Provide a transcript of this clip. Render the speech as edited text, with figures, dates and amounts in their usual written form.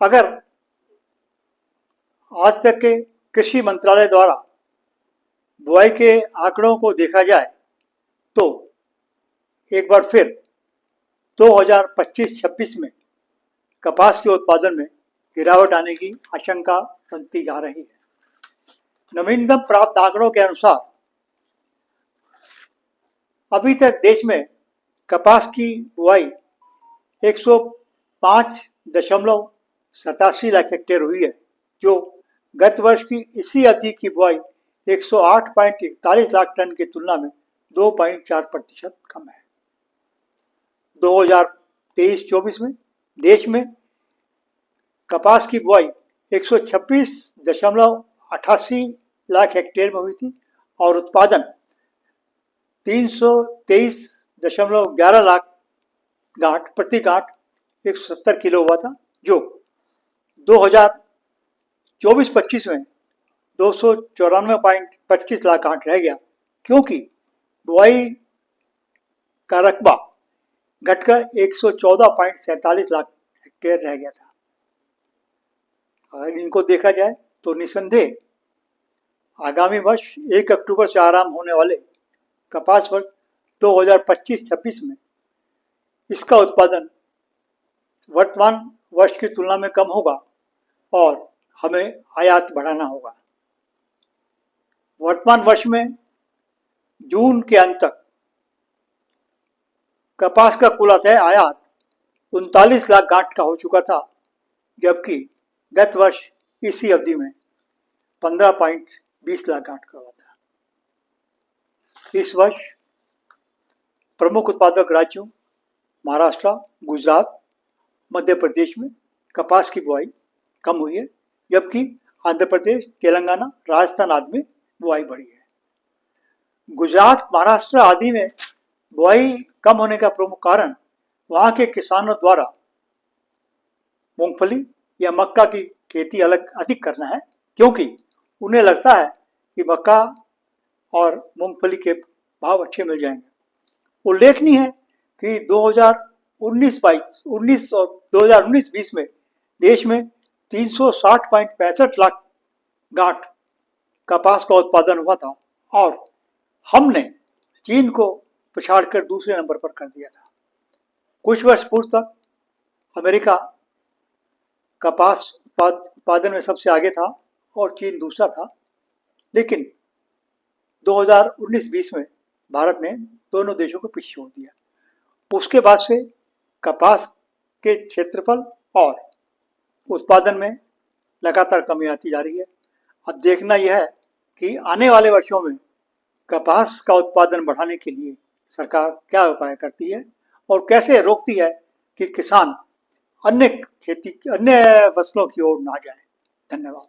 अगर आज तक के कृषि मंत्रालय द्वारा बुआई के आंकड़ों को देखा जाए तो एक बार फिर 2025-26 में कपास के उत्पादन में गिरावट आने की आशंका बनती जा रही है। नवीनतम प्राप्त आंकड़ों के अनुसार अभी तक देश में कपास की बुआई 105.87 लाख हेक्टेयर हुई है, जो गत वर्ष की इसी अवधि की बुआई 108.41 लाख टन की तुलना में 2.4% कम है। 2023-24 में देश में कपास की बुआई 126.88 लाख हेक्टेयर में हुई थी और उत्पादन 323.11 लाख प्रति गांठ 170 किलो हुआ था, जो 2024-25 में 294.25 लाख गांठ रह गया, क्योंकि बुआई का रकबा घटकर 114.47 लाख हेक्टेयर रह गया था। अगर इनको देखा जाए तो निसंदेह आगामी वर्ष 1 अक्टूबर से आरंभ होने वाले कपास वर्ष 2025-26 में इसका उत्पादन वर्तमान वर्ष की तुलना में कम होगा और हमें आयात बढ़ाना होगा। वर्तमान वर्ष में जून के अंत तक कपास का कुल आयात 39 लाख गांठ का हो चुका था, जबकि गत वर्ष इसी अवधि में 15.20 लाख गांठ का हुआ था। इस वर्ष प्रमुख उत्पादक राज्यों महाराष्ट्र, गुजरात, मध्य प्रदेश में कपास की बुआई कम हुई है, जबकि आंध्र प्रदेश, तेलंगाना, राजस्थान आदि में बुआई बढ़ी है। गुजरात, महाराष्ट्र आदि में बुआई कम होने का प्रमुख कारण वहां के किसानों द्वारा मूंगफली या मक्का की खेती अधिक करना है, क्योंकि उन्हें लगता है कि मक्का और मूंगफली के भाव अच्छे मिल जाएंगे। उल्लेखनीय है कि 2019 और 2019-20 में देश में 360.65 लाख गांठ कपास का उत्पादन हुआ था और हमने चीन को पछाड़कर दूसरे नंबर पर कर दिया था। कुछ वर्ष पूर्व तक अमेरिका कपास उत्पादन में सबसे आगे था और चीन दूसरा था, लेकिन 2019-20 में भारत ने दोनों देशों को पीछे छोड़ दिया। उसके बाद से कपास के क्षेत्रफल और उत्पादन में लगातार कमी आती जा रही है। अब देखना यह है कि आने वाले वर्षों में कपास का उत्पादन बढ़ाने के लिए सरकार क्या उपाय करती है और कैसे रोकती है कि किसान अन्य फसलों की ओर ना जाए। धन्यवाद।